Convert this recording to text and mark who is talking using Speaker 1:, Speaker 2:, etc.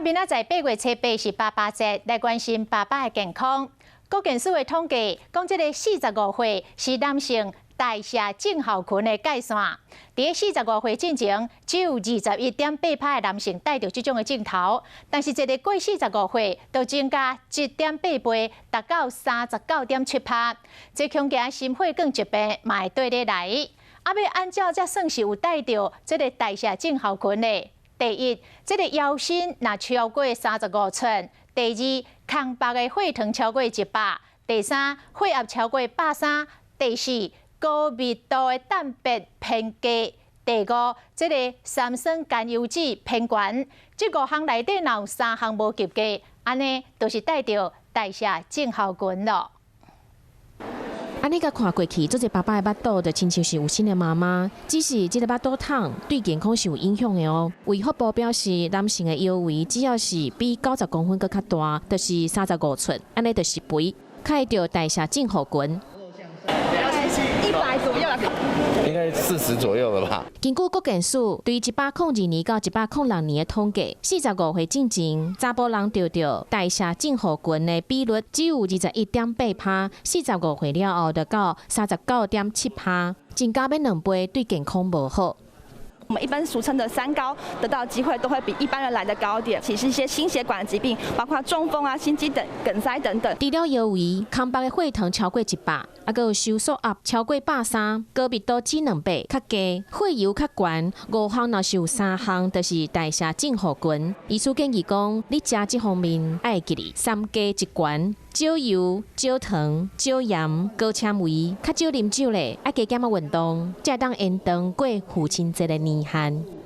Speaker 1: 明仔载8月初8是爸爸节，来关心爸爸的健康。国健署的统计讲，这个45岁是男性代谢症候群的界线。伫45岁进前，只有21.8%的男性带着这种的镜头，但是一个过45岁，就增加1.8倍，达到39.7%。这恐惊心血管疾病嘛会对咧来。要按照才算是有带着这个代谢症候群的。第一，这个腰身若超过35寸；第二，空白的血糖超过100；第三，血压超过130；第四，高密度的蛋白偏低；第五，这个三酸甘油酯偏悬。这5项内底若有3项无及格，安尼就是带着代谢症候群咯。
Speaker 2: 安尼甲看过去，做一爸爸的巴肚就亲像是有新的妈妈，只是这个巴肚痛对健康是有影响的哦。卫福部表示，男性的腰围只要是比90公分搁较大，就是35寸，安尼就是肥，较会着代谢症候群。
Speaker 3: 100左右啦，
Speaker 4: 应该40左右了吧。
Speaker 2: 根据国健署对102年到106年的统计，45岁进前，查甫人得着代谢症候群的比率只有21.8%，45岁了后就到39.7%，增加要2倍，对健康无好。
Speaker 3: 我们一般俗称的3高得到机会都会比一般人来的高点，其实一些心血管疾病，包括中风啊、心肌等梗塞等等。
Speaker 2: 除了腰围，空白的血糖超过100，还有收缩压超过130，高密度脂2倍较低，血油较悬，5项若是有3项，就是代谢症候群。医师建议讲，你食这方面爱记哩3加1悬。少油、少糖、少盐、高纤维，较少啉酒咧，爱加减仔运动，才当延长过父亲节的年限。